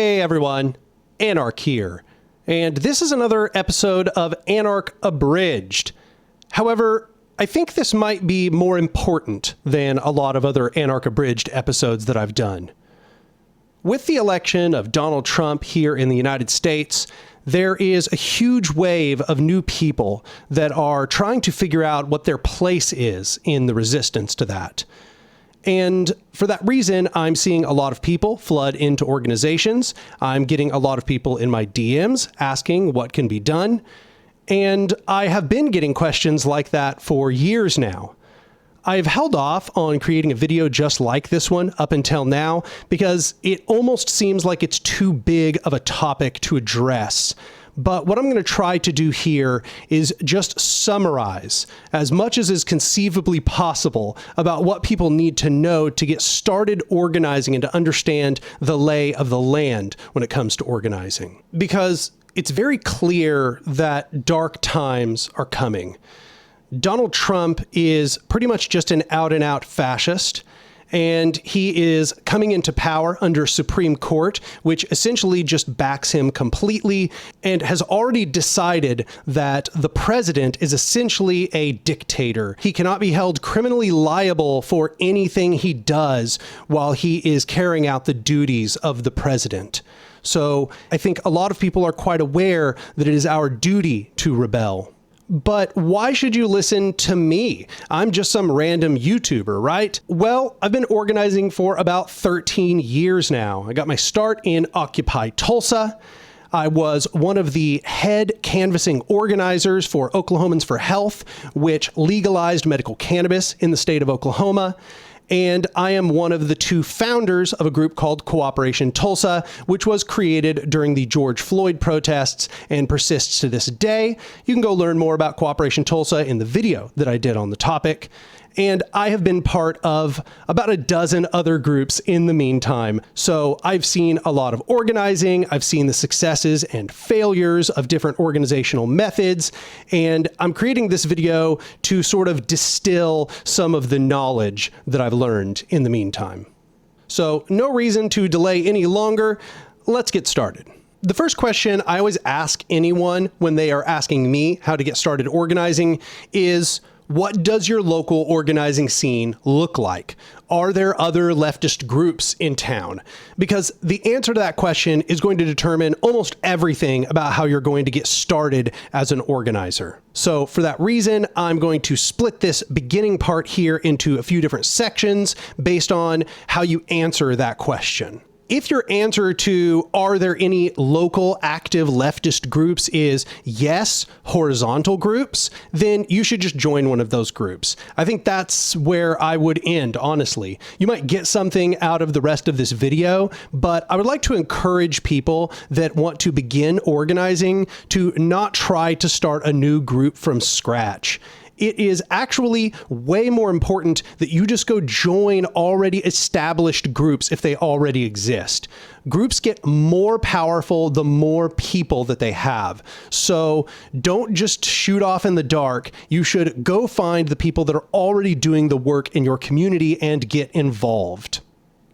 Hey everyone, Anark here, and this is another episode of Anark Abridged. However, I think this might be more important than a lot of other Anark Abridged episodes that I've done. With the election of Donald Trump here in the United States, there is a huge wave of new people that are trying to figure out what their place is in the resistance to that. And for that reason, I'm seeing a lot of people flood into organizations. I'm getting a lot of people in my DMs asking what can be done. And I have been getting questions like that for years now. I've held off on creating a video just like this one up until now because it almost seems like it's too big of a topic to address. But what I'm going to try to do here is just summarize as much as is conceivably possible about what people need to know to get started organizing and to understand the lay of the land when it comes to organizing. Because it's very clear that dark times are coming. Donald Trump is pretty much just an out-and-out fascist, and he is coming into power under Supreme Court, which essentially just backs him completely and has already decided that the president is essentially a dictator. He cannot be held criminally liable for anything he does while he is carrying out the duties of the president. So I think a lot of people are quite aware that it is our duty to rebel. But why should you listen to me? I'm just some random YouTuber, right? Well, I've been organizing for about 13 years now. I got my start in Occupy Tulsa. I was one of the head canvassing organizers for Oklahomans for Health, which legalized medical cannabis in the state of Oklahoma. And I am one of the two founders of a group called Cooperation Tulsa, which was created during the George Floyd protests and persists to this day. You can go learn more about Cooperation Tulsa in the video that I did on the topic. And I have been part of about a dozen other groups in the meantime. So I've seen a lot of organizing. I've seen the successes and failures of different organizational methods. And I'm creating this video to sort of distill some of the knowledge that I've learned in the meantime. So no reason to delay any longer. Let's get started. The first question I always ask anyone when they are asking me how to get started organizing is, what does your local organizing scene look like? Are there other leftist groups in town? Because the answer to that question is going to determine almost everything about how you're going to get started as an organizer. So for that reason, I'm going to split this beginning part here into a few different sections based on how you answer that question. If your answer to are there any local active leftist groups is yes, horizontal groups, then you should just join one of those groups. I think that's where I would end, honestly. You might get something out of the rest of this video, but I would like to encourage people that want to begin organizing to not try to start a new group from scratch. It is actually way more important that you just go join already established groups if they already exist. Groups get more powerful the more people that they have. So don't just shoot off in the dark. You should go find the people that are already doing the work in your community and get involved.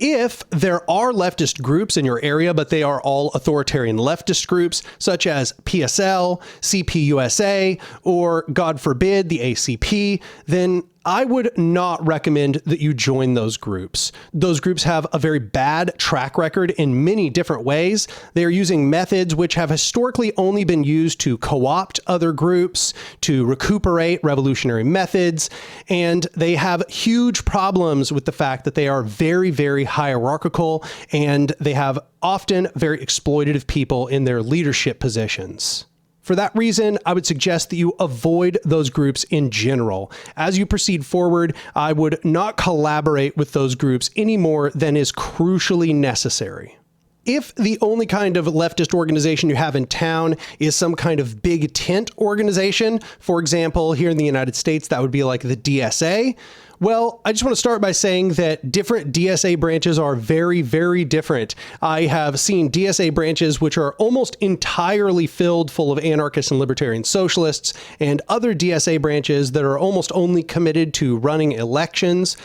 If there are leftist groups in your area, but they are all authoritarian leftist groups, such as PSL, CPUSA, or God forbid, the ACP, then I would not recommend that you join those groups. Those groups have a very bad track record in many different ways. They are using methods which have historically only been used to co-opt other groups, to recuperate revolutionary methods, and they have huge problems with the fact that they are very, very hierarchical, and they have often very exploitative people in their leadership positions. For that reason, I would suggest that you avoid those groups in general. As you proceed forward, I would not collaborate with those groups any more than is crucially necessary. If the only kind of leftist organization you have in town is some kind of big tent organization, for example, here in the United States, that would be like the DSA, well, I just want to start by saying that different DSA branches are very, very different. I have seen DSA branches which are almost entirely filled full of anarchists and libertarian socialists, and other DSA branches that are almost only committed to running elections.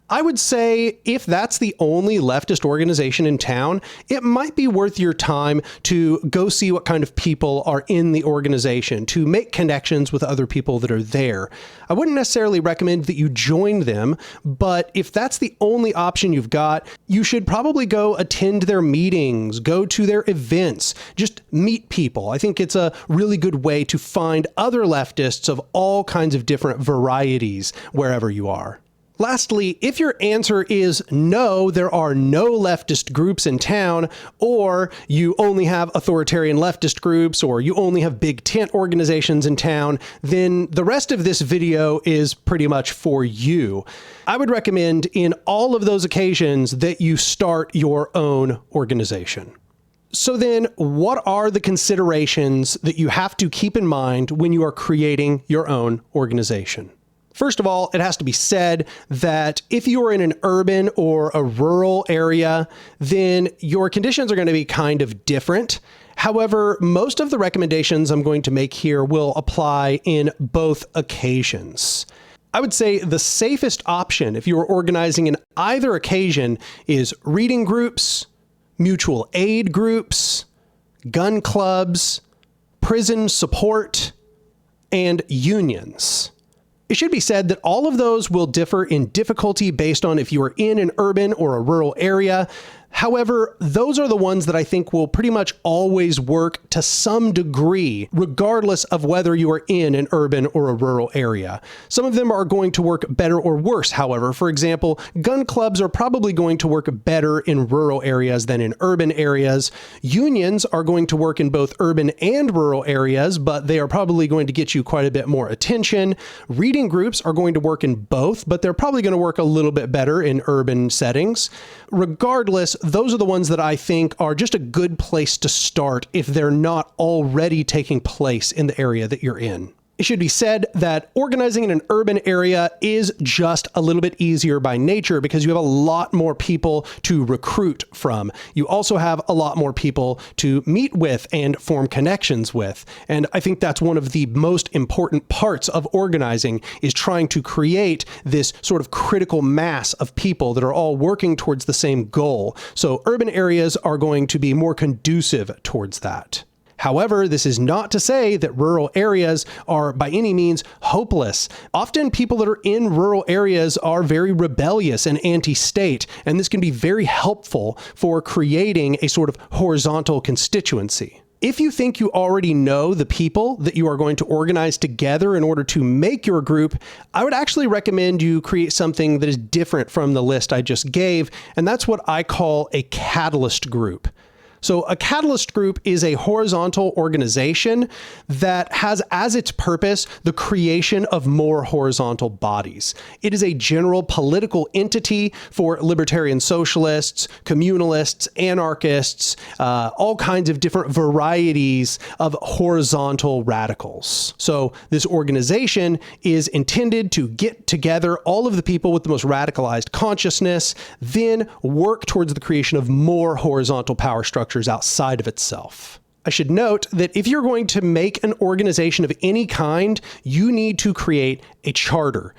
I would say if that's the only leftist organization in town, it might be worth your time to go see what kind of people are in the organization, to make connections with other people that are there. I wouldn't necessarily recommend that you join them, but if that's the only option you've got, you should probably go attend their meetings, go to their events, just meet people. I think it's a really good way to find other leftists of all kinds of different varieties wherever you are. Lastly, if your answer is no, there are no leftist groups in town, or you only have authoritarian leftist groups, or you only have big tent organizations in town, then the rest of this video is pretty much for you. I would recommend in all of those occasions that you start your own organization. So then, what are the considerations that you have to keep in mind when you are creating your own organization? First of all, it has to be said that if you are in an urban or a rural area, then your conditions are going to be kind of different. However, most of the recommendations I'm going to make here will apply in both occasions. I would say the safest option if you are organizing in either occasion is reading groups, mutual aid groups, gun clubs, prison support, and unions. It should be said that all of those will differ in difficulty based on if you are in an urban or a rural area. However, those are the ones that I think will pretty much always work to some degree, regardless of whether you are in an urban or a rural area. Some of them are going to work better or worse, however. For example, gun clubs are probably going to work better in rural areas than in urban areas. Unions are going to work in both urban and rural areas, but they are probably going to get you quite a bit more attention. Reading groups are going to work in both, but they're probably going to work a little bit better in urban settings. Regardless, those are the ones that I think are just a good place to start if they're not already taking place in the area that you're in. It should be said that organizing in an urban area is just a little bit easier by nature because you have a lot more people to recruit from. You also have a lot more people to meet with and form connections with. And I think that's one of the most important parts of organizing is trying to create this sort of critical mass of people that are all working towards the same goal. So urban areas are going to be more conducive towards that. However, this is not to say that rural areas are by any means hopeless. Often people that are in rural areas are very rebellious and anti-state, and this can be very helpful for creating a sort of horizontal constituency. If you think you already know the people that you are going to organize together in order to make your group, I would actually recommend you create something that is different from the list I just gave, and that's what I call a catalyst group. So a catalyst group is a horizontal organization that has as its purpose the creation of more horizontal bodies. It is a general political entity for libertarian socialists, communalists, anarchists, all kinds of different varieties of horizontal radicals. So this organization is intended to get together all of the people with the most radicalized consciousness, then work towards the creation of more horizontal power structures outside of itself. I should note that if you're going to make an organization of any kind, you need to create a charter.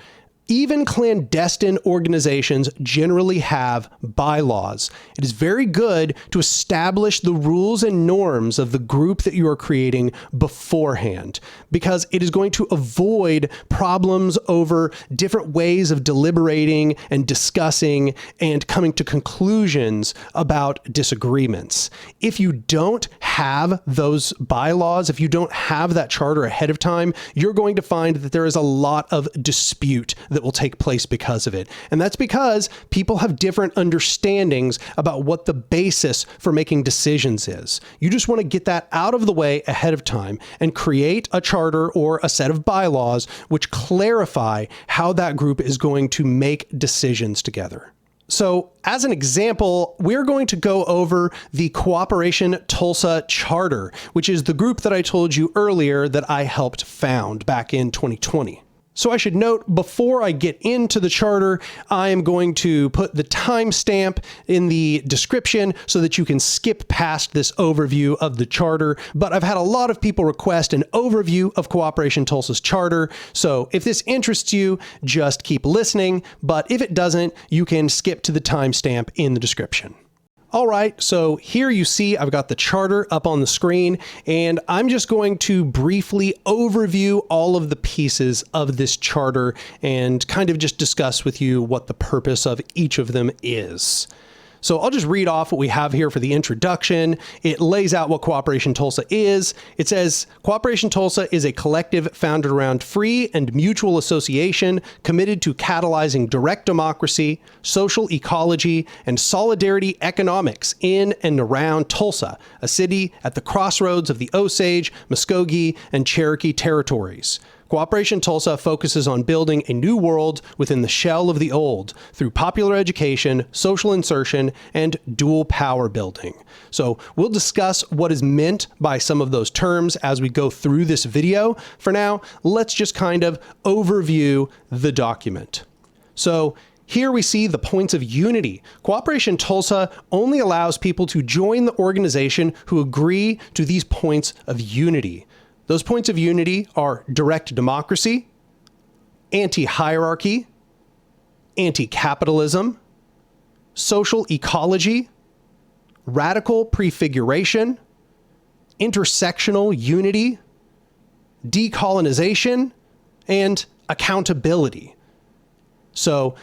Even clandestine organizations generally have bylaws. It is very good to establish the rules and norms of the group that you are creating beforehand, because it is going to avoid problems over different ways of deliberating and discussing and coming to conclusions about disagreements. If you don't have those bylaws, if you don't have that charter ahead of time, you're going to find that there is a lot of dispute that will take place because of it. And that's because people have different understandings about what the basis for making decisions is. You just want to get that out of the way ahead of time and create a charter or a set of bylaws which clarify how that group is going to make decisions together. So as an example, we're going to go over the Cooperation Tulsa Charter, which is the group that I told you earlier that I helped found back in 2020. So I should note, before I get into the charter, I am going to put the timestamp in the description so that you can skip past this overview of the charter. But I've had a lot of people request an overview of Cooperation Tulsa's charter. So if this interests you, just keep listening. But if it doesn't, you can skip to the timestamp in the description. All right, so here you see I've got the charter up on the screen, and I'm just going to briefly overview all of the pieces of this charter and kind of just discuss with you what the purpose of each of them is. So I'll just read off what we have here for the introduction. It lays out what Cooperation Tulsa is. It says, Cooperation Tulsa is a collective founded around free and mutual association committed to catalyzing direct democracy, social ecology, and solidarity economics in and around Tulsa, a city at the crossroads of the Osage, Muskogee, and Cherokee territories. Cooperation Tulsa focuses on building a new world within the shell of the old through popular education, social insertion, and dual power building. So we'll discuss what is meant by some of those terms as we go through this video. For now, let's just kind of overview the document. So here we see the points of unity. Cooperation Tulsa only allows people to join the organization who agree to these points of unity. Those points of unity are direct democracy, anti-hierarchy, anti-capitalism, social ecology, radical prefiguration, intersectional unity, decolonization, and accountability. So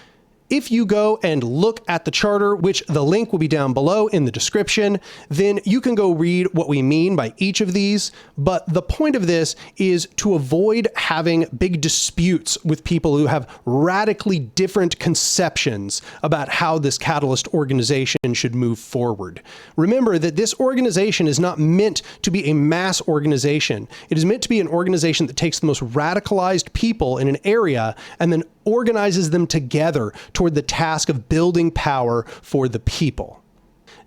if you go and look at the charter, which the link will be down below in the description, then you can go read what we mean by each of these. But the point of this is to avoid having big disputes with people who have radically different conceptions about how this catalyst organization should move forward. Remember that this organization is not meant to be a mass organization. It is meant to be an organization that takes the most radicalized people in an area and then organizes them together toward the task of building power for the people.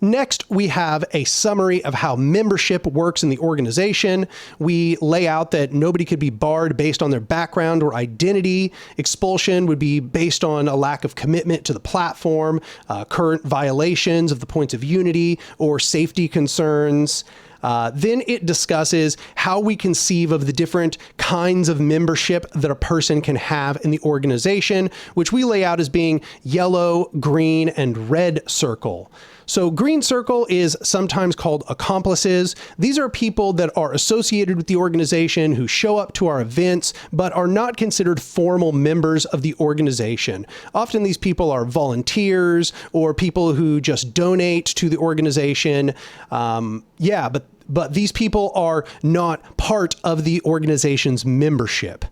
Next, we have a summary of how membership works in the organization. We lay out that nobody could be barred based on their background or identity. Expulsion would be based on a lack of commitment to the platform, current violations of the points of unity, or safety concerns. Then it discusses how we conceive of the different kinds of membership that a person can have in the organization, which we lay out as being yellow, green, and red circle. So green circle is sometimes called accomplices. These are people that are associated with the organization who show up to our events, but are not considered formal members of the organization. Often these people are volunteers or people who just donate to the organization. But these people are not part of the organization's membership.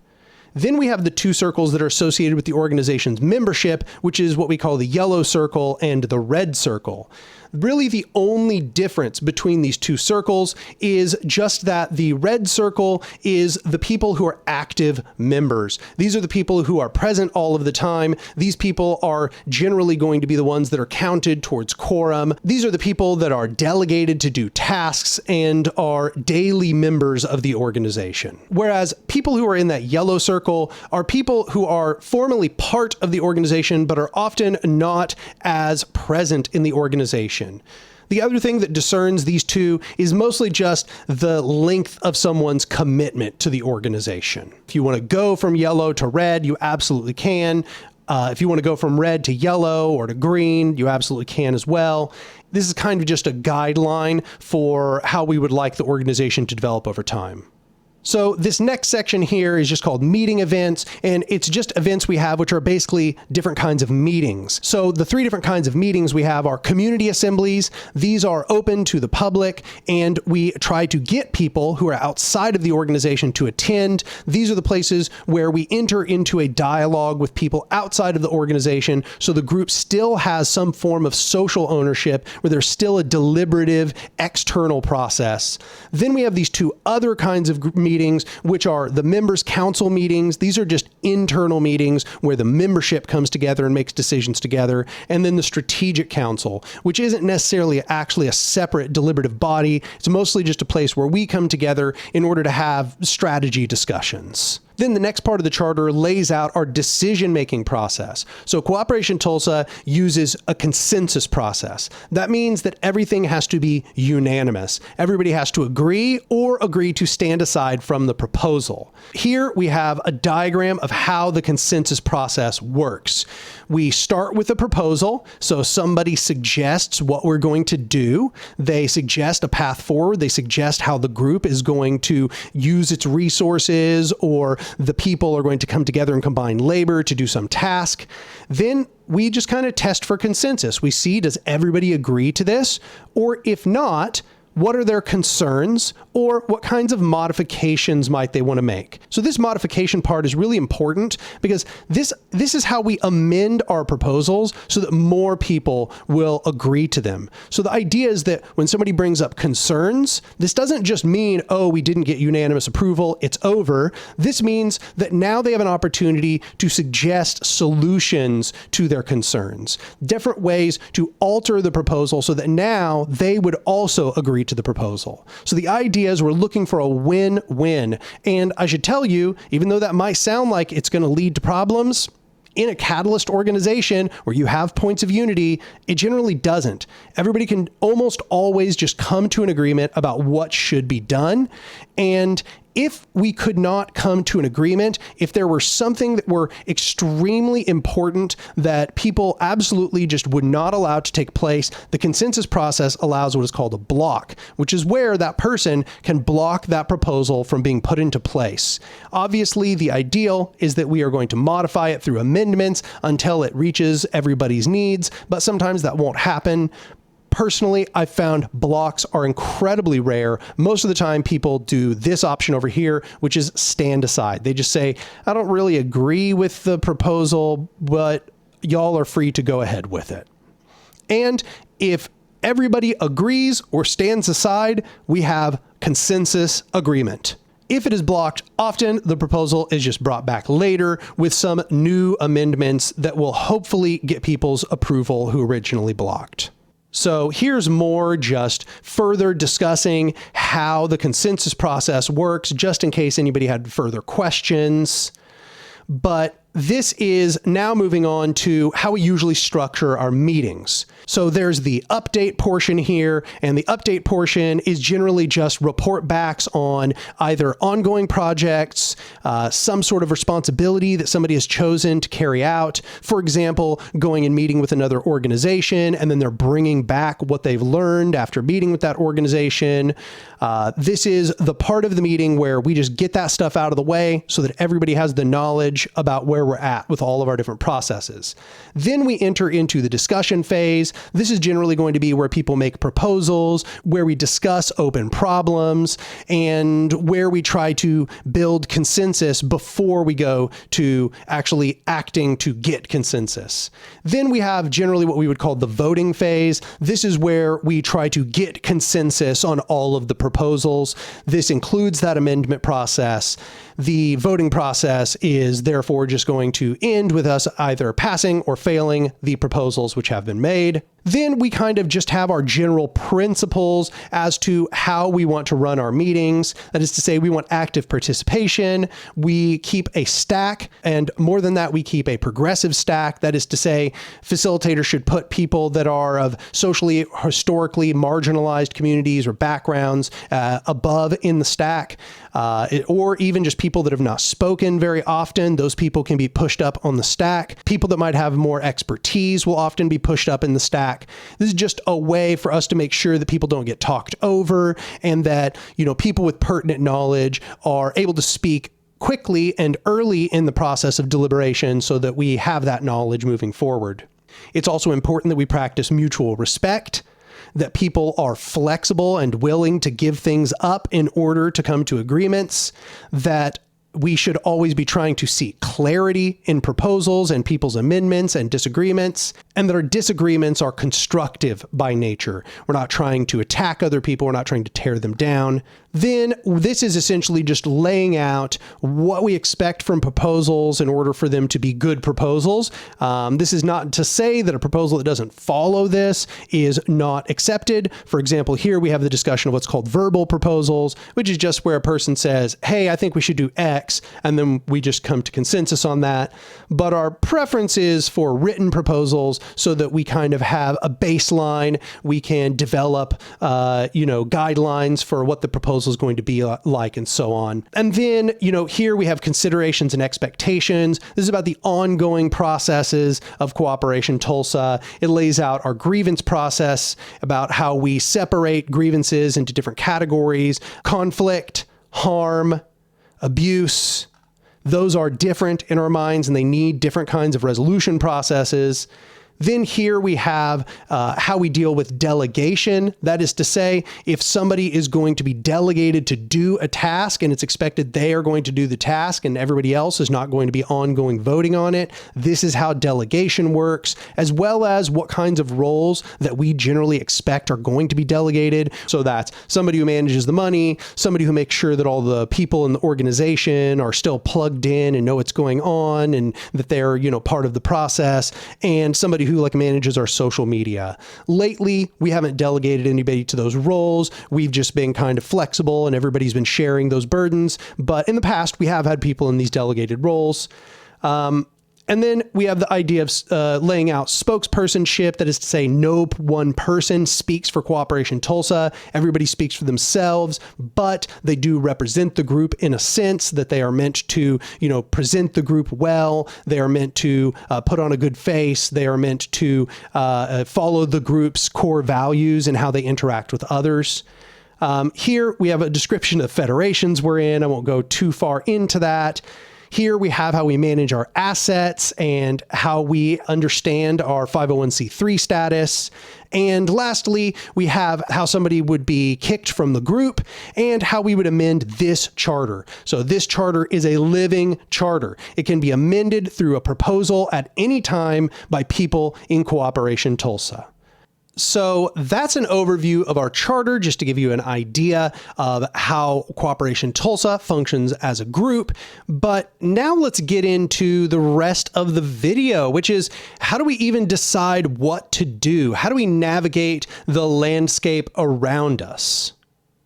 Then we have the two circles that are associated with the organization's membership, which is what we call the yellow circle and the red circle. Really, the only difference between these two circles is just that the red circle is the people who are active members. These are the people who are present all of the time. These people are generally going to be the ones that are counted towards quorum. These are the people that are delegated to do tasks and are daily members of the organization. Whereas people who are in that yellow circle are people who are formally part of the organization, but are often not as present in the organization. The other thing that discerns these two is mostly just the length of someone's commitment to the organization. If you want to go from yellow to red, you absolutely can. If you want to go from red to yellow or to green, you absolutely can as well. This is kind of just a guideline for how we would like the organization to develop over time. So this next section here is just called meeting events, and it's just events we have which are basically different kinds of meetings. So the three different kinds of meetings we have are community assemblies. These are open to the public, and we try to get people who are outside of the organization to attend. These are the places where we enter into a dialogue with people outside of the organization, so the group still has some form of social ownership where there's still a deliberative external process. Then we have these two other kinds of meetings, which are the members' council meetings. These are just internal meetings where the membership comes together and makes decisions together. And then the strategic council, which isn't necessarily actually a separate deliberative body. It's mostly just a place where we come together in order to have strategy discussions. Then the next part of the charter lays out our decision-making process. So Cooperation Tulsa uses a consensus process. That means that everything has to be unanimous. Everybody has to agree or agree to stand aside from the proposal. Here we have a diagram of how the consensus process works. We start with a proposal. So somebody suggests what we're going to do. They suggest a path forward. They suggest how the group is going to use its resources, or the people are going to come together and combine labor to do some task. Then we just kind of test for consensus. We see, does everybody agree to this? Or if not, what are their concerns, or what kinds of modifications might they want to make? So this modification part is really important because this is how we amend our proposals so that more people will agree to them. So the idea is that when somebody brings up concerns, this doesn't just mean, oh, we didn't get unanimous approval, it's over. This means that now they have an opportunity to suggest solutions to their concerns, different ways to alter the proposal so that now they would also agree to the proposal. So the idea is we're looking for a win-win. And I should tell you, even though that might sound like it's going to lead to problems, in a catalyst organization where you have points of unity, it generally doesn't. Everybody can almost always just come to an agreement about what should be done. And if we could not come to an agreement, if there were something that were extremely important that people absolutely just would not allow to take place, the consensus process allows what is called a block, which is where that person can block that proposal from being put into place. Obviously, the ideal is that we are going to modify it through amendments until it reaches everybody's needs, but sometimes that won't happen. Personally, I found blocks are incredibly rare. Most of the time, people do this option over here, which is stand aside. They just say, I don't really agree with the proposal, but y'all are free to go ahead with it. And if everybody agrees or stands aside, we have consensus agreement. If it is blocked, often the proposal is just brought back later with some new amendments that will hopefully get people's approval who originally blocked. So here's more just further discussing how the consensus process works, just in case anybody had further questions. But this is now moving on to how we usually structure our meetings. So there's the update portion here, and the update portion is generally just report backs on either ongoing projects, some sort of responsibility that somebody has chosen to carry out. For example, going and meeting with another organization, and then they're bringing back what they've learned after meeting with that organization. This is the part of the meeting where we just get that stuff out of the way so that everybody has the knowledge about where we're at with all of our different processes. Then we enter into the discussion phase. This is generally going to be where people make proposals, where we discuss open problems, and where we try to build consensus before we go to actually acting to get consensus. Then we have generally what we would call the voting phase. This is where we try to get consensus on all of the proposals. This includes that amendment process. The voting process is therefore just going to end with us either passing or failing the proposals which have been made. Then we kind of just have our general principles as to how we want to run our meetings. That is to say, we want active participation. We keep a stack, and more than that, we keep a progressive stack. That is to say, facilitators should put people that are of socially, historically marginalized communities or backgrounds above in the stack, or even just people that have not spoken very often. Those people can be pushed up on the stack. People that might have more expertise will often be pushed up in the stack. This is just a way for us to make sure that people don't get talked over, and that, people with pertinent knowledge are able to speak quickly and early in the process of deliberation so that we have that knowledge moving forward. It's also important that we practice mutual respect, that people are flexible and willing to give things up in order to come to agreements, that we should always be trying to seek clarity in proposals and people's amendments and disagreements, and that our disagreements are constructive by nature. We're not trying to attack other people. We're not trying to tear them down. Then this is essentially just laying out what we expect from proposals in order for them to be good proposals. This is not to say that a proposal that doesn't follow this is not accepted. For example, here we have the discussion of what's called verbal proposals, which is just where a person says, hey, I think we should do X, X, and then we just come to consensus on that. But our preference is for written proposals so that we kind of have a baseline. We can develop, guidelines for what the proposal is going to be like and so on. And then, here we have considerations and expectations. This is about the ongoing processes of Cooperation Tulsa. It lays out our grievance process, about how we separate grievances into different categories: conflict, harm, abuse. Those are different in our minds and they need different kinds of resolution processes. Then here we have how we deal with delegation. That is to say, if somebody is going to be delegated to do a task and it's expected they are going to do the task and everybody else is not going to be ongoing voting on it, this is how delegation works, as well as what kinds of roles that we generally expect are going to be delegated. So that's somebody who manages the money, somebody who makes sure that all the people in the organization are still plugged in and know what's going on and that they're, part of the process, and somebody who manages our social media. Lately, we haven't delegated anybody to those roles. We've just been kind of flexible and everybody's been sharing those burdens. But in the past, we have had people in these delegated roles. And then we have the idea of laying out spokespersonship. That is to say, no one person speaks for Cooperation Tulsa. Everybody speaks for themselves, but they do represent the group in a sense that they are meant to, present the group well. They are meant to put on a good face. They are meant to follow the group's core values and how they interact with others. Here we have a description of federations we're in. I won't go too far into that. Here we have how we manage our assets and how we understand our 501c3 status. And lastly, we have how somebody would be kicked from the group and how we would amend this charter. So this charter is a living charter. It can be amended through a proposal at any time by people in Cooperation Tulsa. So that's an overview of our charter, just to give you an idea of how Cooperation Tulsa functions as a group. But now let's get into the rest of the video, which is how do we even decide what to do? How do we navigate the landscape around us?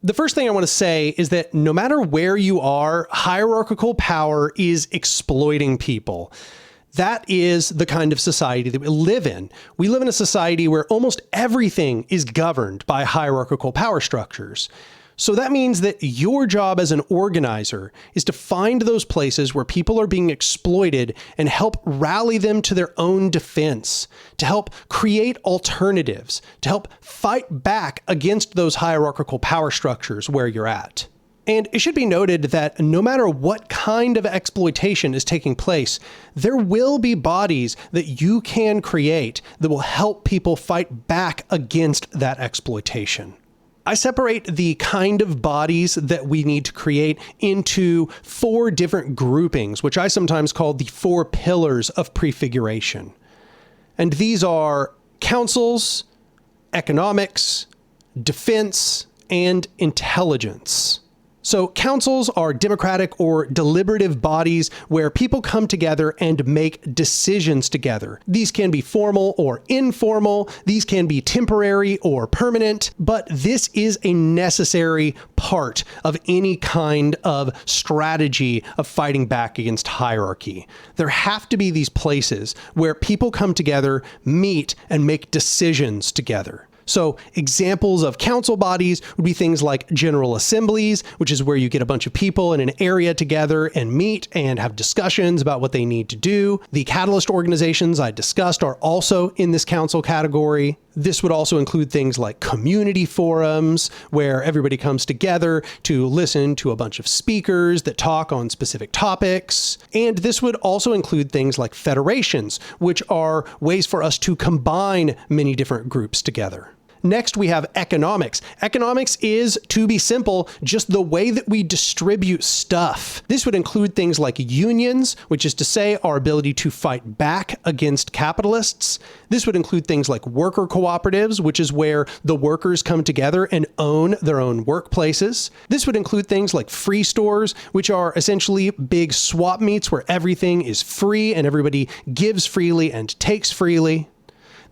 The first thing I want to say is that no matter where you are, hierarchical power is exploiting people. That is the kind of society that we live in. We live in a society where almost everything is governed by hierarchical power structures. So that means that your job as an organizer is to find those places where people are being exploited and help rally them to their own defense, to help create alternatives, to help fight back against those hierarchical power structures where you're at. And it should be noted that no matter what kind of exploitation is taking place, there will be bodies that you can create that will help people fight back against that exploitation. I separate the kind of bodies that we need to create into 4 different groupings, which I sometimes call the 4 pillars of prefiguration. And these are councils, economics, defense, and intelligence. So councils are democratic or deliberative bodies where people come together and make decisions together. These can be formal or informal. These can be temporary or permanent, but this is a necessary part of any kind of strategy of fighting back against hierarchy. There have to be these places where people come together, meet, and make decisions together. So examples of council bodies would be things like general assemblies, which is where you get a bunch of people in an area together and meet and have discussions about what they need to do. The catalyst organizations I discussed are also in this council category. This would also include things like community forums, where everybody comes together to listen to a bunch of speakers that talk on specific topics. And this would also include things like federations, which are ways for us to combine many different groups together. Next, we have economics. Economics is, to be simple, just the way that we distribute stuff. This would include things like unions, which is to say our ability to fight back against capitalists. This would include things like worker cooperatives, which is where the workers come together and own their own workplaces. This would include things like free stores, which are essentially big swap meets where everything is free and everybody gives freely and takes freely.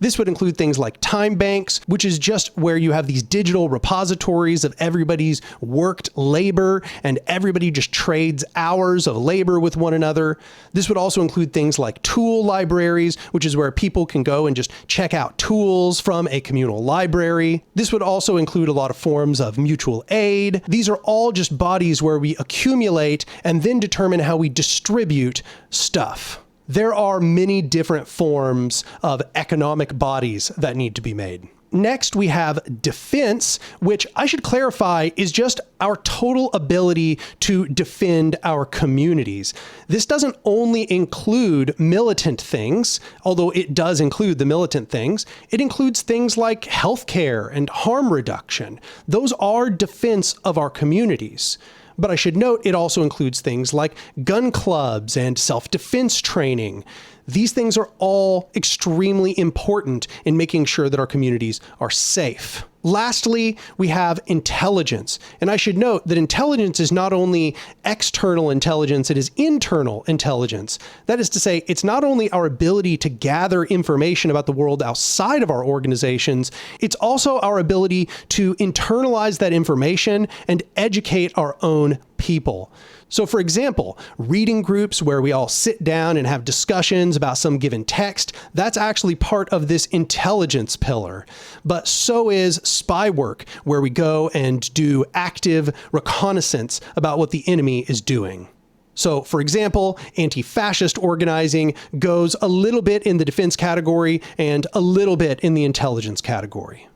This would include things like time banks, which is just where you have these digital repositories of everybody's worked labor and everybody just trades hours of labor with one another. This would also include things like tool libraries, which is where people can go and just check out tools from a communal library. This would also include a lot of forms of mutual aid. These are all just bodies where we accumulate and then determine how we distribute stuff. There are many different forms of economic bodies that need to be made. Next, we have defense, which I should clarify is just our total ability to defend our communities. This doesn't only include militant things, although it does include the militant things. It includes things like healthcare and harm reduction. Those are defense of our communities. But I should note it also includes things like gun clubs and self-defense training. These things are all extremely important in making sure that our communities are safe. Lastly, we have intelligence. And I should note that intelligence is not only external intelligence, it is internal intelligence. That is to say, it's not only our ability to gather information about the world outside of our organizations, it's also our ability to internalize that information and educate our own people. So for example, reading groups where we all sit down and have discussions about some given text, that's actually part of this intelligence pillar. But so is spy work, where we go and do active reconnaissance about what the enemy is doing. So for example, anti-fascist organizing goes a little bit in the defense category and a little bit in the intelligence category.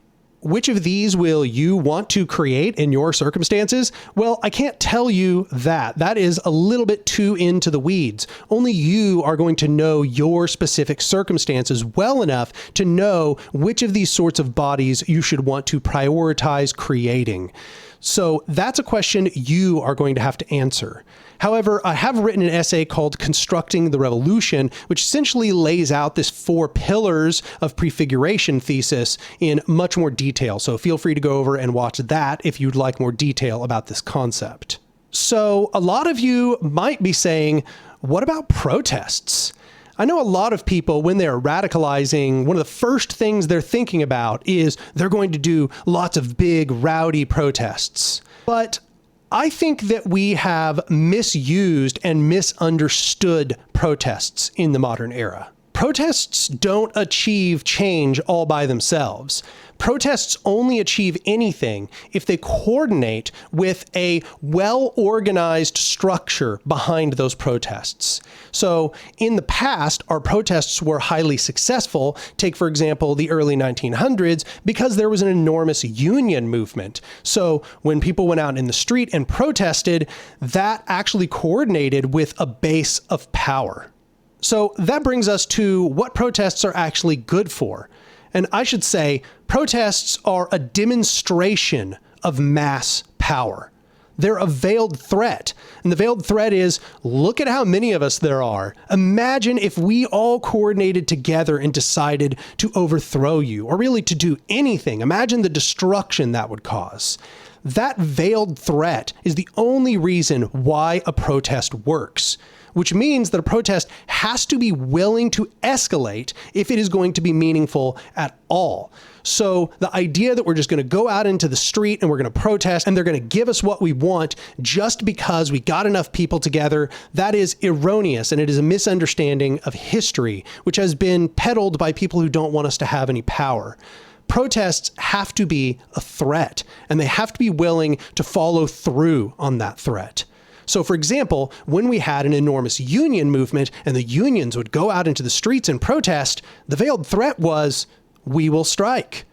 Which of these will you want to create in your circumstances? Well, I can't tell you that. That is a little bit too into the weeds. Only you are going to know your specific circumstances well enough to know which of these sorts of bodies you should want to prioritize creating. So that's a question you are going to have to answer. However, I have written an essay called Constructing the Revolution, which essentially lays out this 4 pillars of prefiguration thesis in much more detail. So feel free to go over and watch that if you'd like more detail about this concept. So a lot of you might be saying, what about protests? I know a lot of people, when they're radicalizing, one of the first things they're thinking about is they're going to do lots of big, rowdy protests. But I think that we have misused and misunderstood protests in the modern era. Protests don't achieve change all by themselves. Protests only achieve anything if they coordinate with a well-organized structure behind those protests. So in the past, our protests were highly successful. Take, for example, the early 1900s, because there was an enormous union movement. So when people went out in the street and protested, that actually coordinated with a base of power. So that brings us to what protests are actually good for. And I should say, protests are a demonstration of mass power. They're a veiled threat. And the veiled threat is, look at how many of us there are. Imagine if we all coordinated together and decided to overthrow you, or really to do anything. Imagine the destruction that would cause. That veiled threat is the only reason why a protest works, which means that a protest has to be willing to escalate if it is going to be meaningful at all. So the idea that we're just going to go out into the street and we're going to protest and they're going to give us what we want just because we got enough people together, that is erroneous, and it is a misunderstanding of history, which has been peddled by people who don't want us to have any power. Protests have to be a threat, and they have to be willing to follow through on that threat. So for example, when we had an enormous union movement and the unions would go out into the streets and protest, the veiled threat was, we will strike.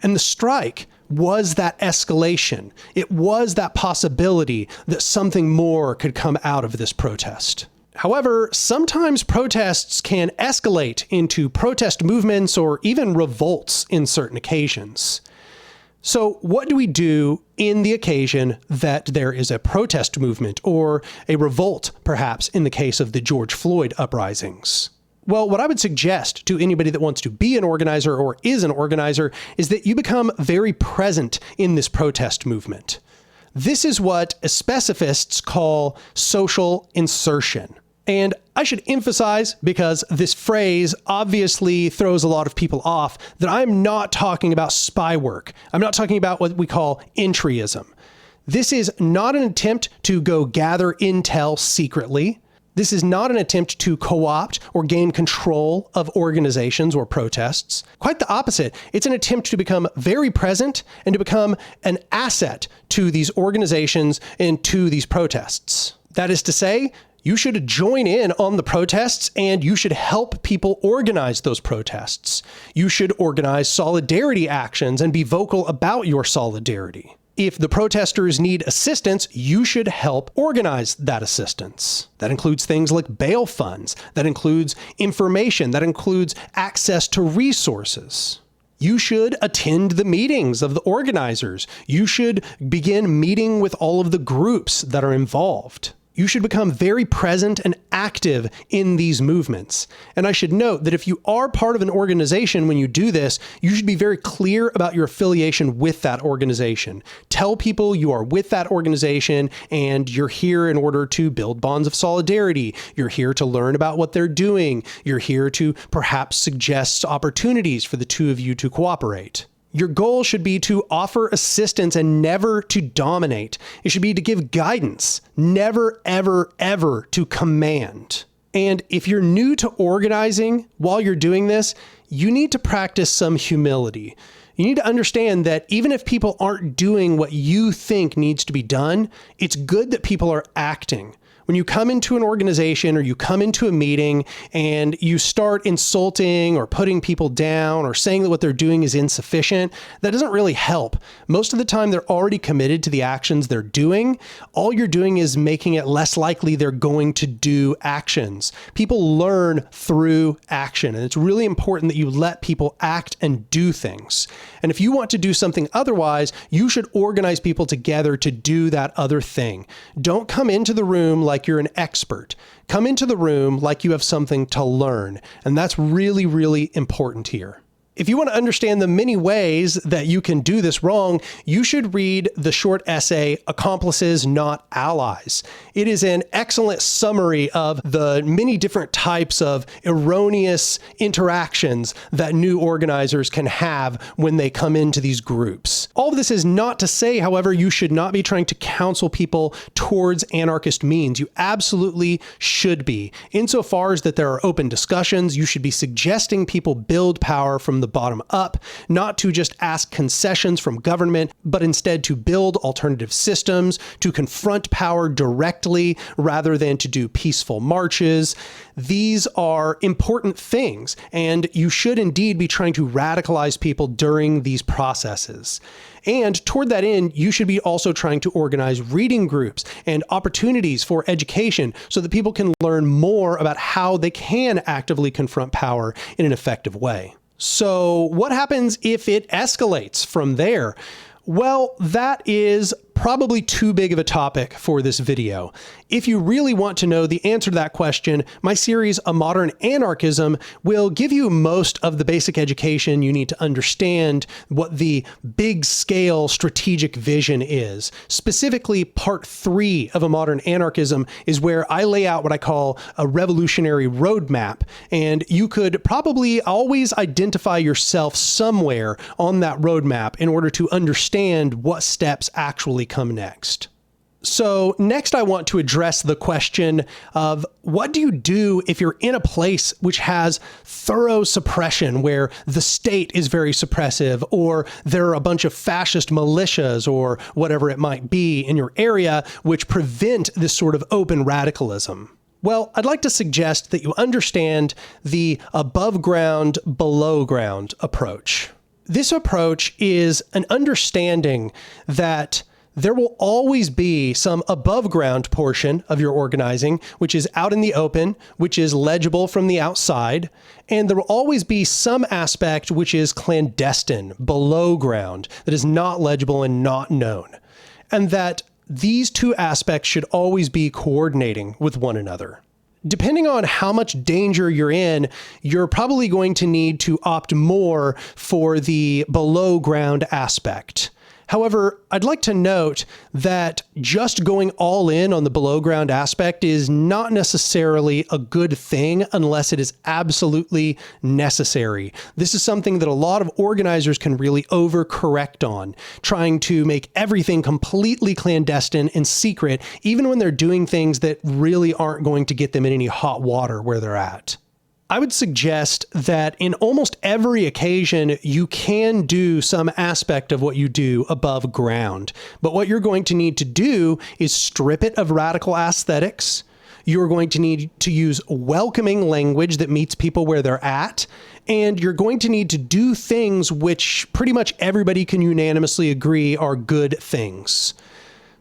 And the strike was that escalation. It was that possibility that something more could come out of this protest. However, sometimes protests can escalate into protest movements or even revolts in certain occasions. So what do we do in the occasion that there is a protest movement or a revolt, perhaps in the case of the George Floyd uprisings? Well, what I would suggest to anybody that wants to be an organizer or is an organizer is that you become very present in this protest movement. This is what specificists call social insertion. And I should emphasize, because this phrase obviously throws a lot of people off, that I'm not talking about spy work. I'm not talking about what we call entryism. This is not an attempt to go gather intel secretly. This is not an attempt to co-opt or gain control of organizations or protests. Quite the opposite. It's an attempt to become very present and to become an asset to these organizations and to these protests. That is to say, you should join in on the protests and you should help people organize those protests. You should organize solidarity actions and be vocal about your solidarity. If the protesters need assistance, you should help organize that assistance. That includes things like bail funds. That includes information. That includes access to resources. You should attend the meetings of the organizers. You should begin meeting with all of the groups that are involved. You should become very present and active in these movements. And I should note that if you are part of an organization when you do this, you should be very clear about your affiliation with that organization. Tell people you are with that organization and you're here in order to build bonds of solidarity. You're here to learn about what they're doing. You're here to perhaps suggest opportunities for the two of you to cooperate. Your goal should be to offer assistance and never to dominate. It should be to give guidance, never, ever, ever to command. And if you're new to organizing while you're doing this, you need to practice some humility. You need to understand that even if people aren't doing what you think needs to be done, it's good that people are acting. When you come into an organization or you come into a meeting and you start insulting or putting people down or saying that what they're doing is insufficient, that doesn't really help. Most of the time, they're already committed to the actions they're doing. All you're doing is making it less likely they're going to do actions. People learn through action, and it's really important that you let people act and do things. And if you want to do something otherwise, you should organize people together to do that other thing. Don't come into the room like you're an expert. Come into the room like you have something to learn. And that's really, really important here. If you want to understand the many ways that you can do this wrong, you should read the short essay, Accomplices, Not Allies. It is an excellent summary of the many different types of erroneous interactions that new organizers can have when they come into these groups. All of this is not to say, however, you should not be trying to counsel people towards anarchist means. You absolutely should be. Insofar as that there are open discussions, you should be suggesting people build power from the bottom up, not to just ask concessions from government, but instead to build alternative systems, to confront power directly rather than to do peaceful marches. These are important things, and you should indeed be trying to radicalize people during these processes. And toward that end, you should be also trying to organize reading groups and opportunities for education so that people can learn more about how they can actively confront power in an effective way. So what happens if it escalates from there? Well, that is probably too big of a topic for this video. If you really want to know the answer to that question, my series, A Modern Anarchism, will give you most of the basic education you need to understand what the big scale strategic vision is. Specifically, part 3 of A Modern Anarchism is where I lay out what I call a revolutionary roadmap, and you could probably always identify yourself somewhere on that roadmap in order to understand what steps actually come next. So next I want to address the question of what do you do if you're in a place which has thorough suppression, where the state is very suppressive, or there are a bunch of fascist militias or whatever it might be in your area which prevent this sort of open radicalism? Well, I'd like to suggest that you understand the above ground, below ground approach. This approach is an understanding that there will always be some above ground portion of your organizing, which is out in the open, which is legible from the outside. And there will always be some aspect which is clandestine, below ground, that is not legible and not known. And that these two aspects should always be coordinating with one another. Depending on how much danger you're in, you're probably going to need to opt more for the below ground aspect. However, I'd like to note that just going all in on the below ground aspect is not necessarily a good thing unless it is absolutely necessary. This is something that a lot of organizers can really overcorrect on, trying to make everything completely clandestine and secret, even when they're doing things that really aren't going to get them in any hot water where they're at. I would suggest that in almost every occasion, you can do some aspect of what you do above ground. But what you're going to need to do is strip it of radical aesthetics. You're going to need to use welcoming language that meets people where they're at. And you're going to need to do things which pretty much everybody can unanimously agree are good things.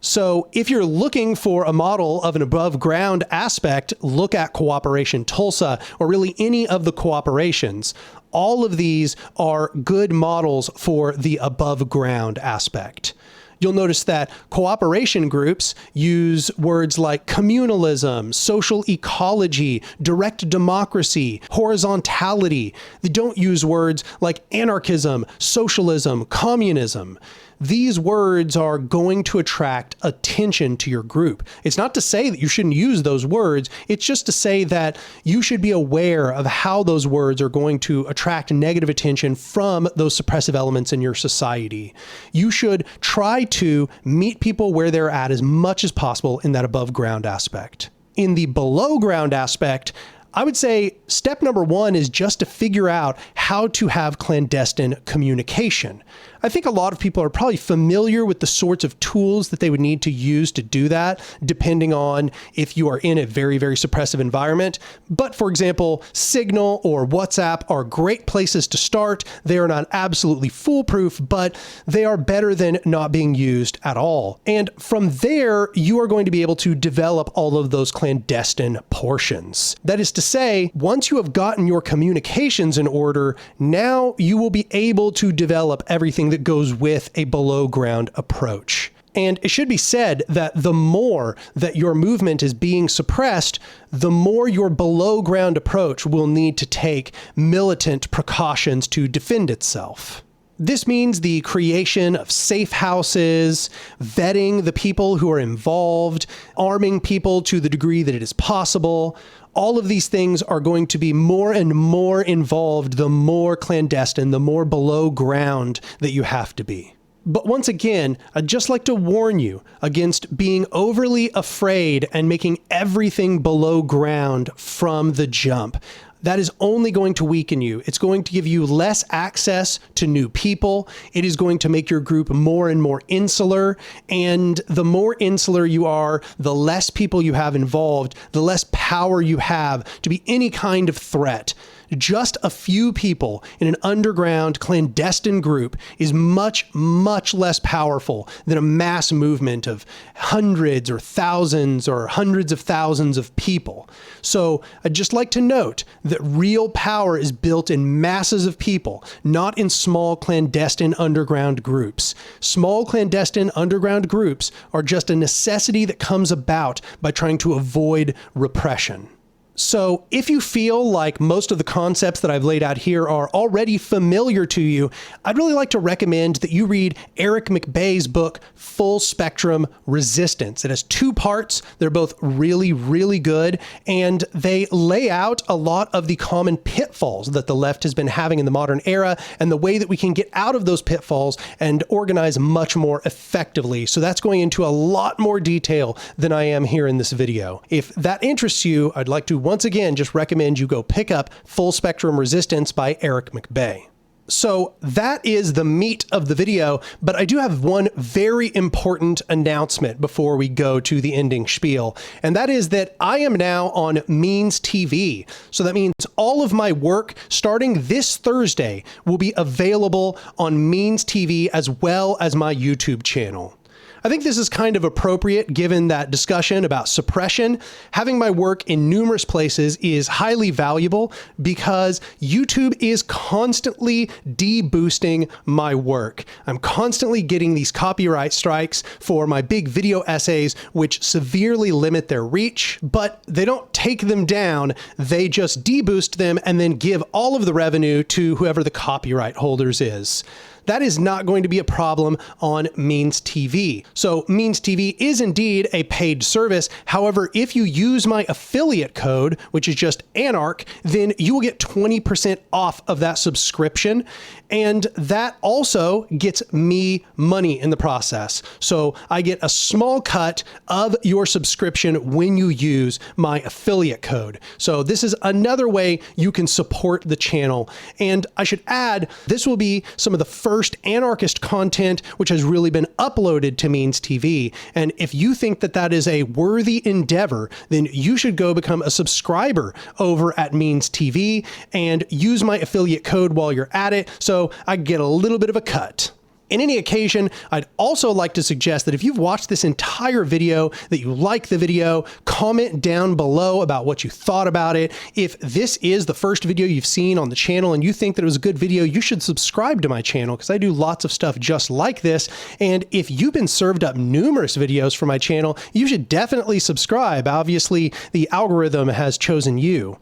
So if you're looking for a model of an above ground aspect, look at Cooperation Tulsa, or really any of the cooperations. All of these are good models for the above ground aspect. You'll notice that cooperation groups use words like communalism, social ecology, direct democracy, horizontality. They don't use words like anarchism, socialism, communism. These words are going to attract attention to your group. It's not to say that you shouldn't use those words. It's just to say that you should be aware of how those words are going to attract negative attention from those suppressive elements in your society. You should try to meet people where they're at as much as possible in that above ground aspect. In the below ground aspect, I would say step number one is just to figure out how to have clandestine communication. I think a lot of people are probably familiar with the sorts of tools that they would need to use to do that, depending on if you are in a very, very suppressive environment. But for example, Signal or WhatsApp are great places to start. They are not absolutely foolproof, but they are better than not being used at all. And from there, you are going to be able to develop all of those clandestine portions. That is to say, once you have gotten your communications in order, now you will be able to develop everything that goes with a below ground approach. And it should be said that the more that your movement is being suppressed, the more your below ground approach will need to take militant precautions to defend itself. This means the creation of safe houses, vetting the people who are involved, arming people to the degree that it is possible. All of these things are going to be more and more involved the more clandestine, the more below ground that you have to be. But once again, I'd just like to warn you against being overly afraid and making everything below ground from the jump. That is only going to weaken you. It's going to give you less access to new people. It is going to make your group more and more insular. And the more insular you are, the less people you have involved, the less power you have to be any kind of threat. Just a few people in an underground clandestine group is much, much less powerful than a mass movement of hundreds or thousands or hundreds of thousands of people. So I'd just like to note that real power is built in masses of people, not in small clandestine underground groups. Small clandestine underground groups are just a necessity that comes about by trying to avoid repression. So if you feel like most of the concepts that I've laid out here are already familiar to you, I'd really like to recommend that you read Eric McBay's book, Full Spectrum Resistance. It has 2 parts. They're both really, really good, and they lay out a lot of the common pitfalls that the left has been having in the modern era and the way that we can get out of those pitfalls and organize much more effectively. So that's going into a lot more detail than I am here in this video. If that interests you, I'd like to once again just recommend you go pick up Full Spectrum Resistance by Eric McBay. So that is the meat of the video, but I do have one very important announcement before we go to the ending spiel, and that is that I am now on MeansTV. So that means all of my work starting this Thursday will be available on MeansTV as well as my YouTube channel. I think this is kind of appropriate given that discussion about suppression. Having my work in numerous places is highly valuable because YouTube is constantly de-boosting my work. I'm constantly getting these copyright strikes for my big video essays, which severely limit their reach, but they don't take them down. They just de-boost them and then give all of the revenue to whoever the copyright holders is. that is not going to be a problem on MeansTV. So MeansTV is indeed a paid service. However, if you use my affiliate code, which is just Anark, then you will get 20% off of that subscription. And that also gets me money in the process. So I get a small cut of your subscription when you use my affiliate code. So this is another way you can support the channel. And I should add, this will be some of the first anarchist content which has really been uploaded to MeansTV. And if you think that that is a worthy endeavor, then you should go become a subscriber over at MeansTV and use my affiliate code while you're at it, so I get a little bit of a cut. In any occasion, I'd also like to suggest that if you've watched this entire video, that you like the video, comment down below about what you thought about it. If this is the first video you've seen on the channel and you think that it was a good video, you should subscribe to my channel because I do lots of stuff just like this. And if you've been served up numerous videos for my channel, you should definitely subscribe. Obviously, the algorithm has chosen you.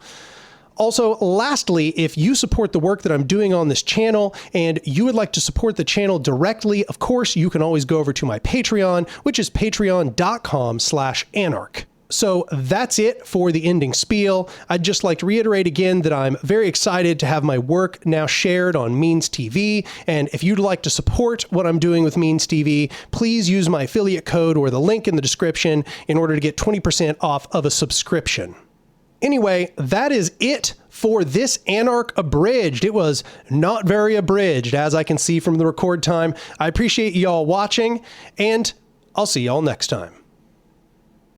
Also, lastly, if you support the work that I'm doing on this channel and you would like to support the channel directly, of course, you can always go over to my Patreon, which is patreon.com/anark. So that's it for the ending spiel. I'd just like to reiterate again that I'm very excited to have my work now shared on MeansTV. And if you'd like to support what I'm doing with MeansTV, please use my affiliate code or the link in the description in order to get 20% off of a subscription. Anyway, that is it for this Anark Abridged. It was not very abridged, as I can see from the record time. I appreciate y'all watching, and I'll see y'all next time.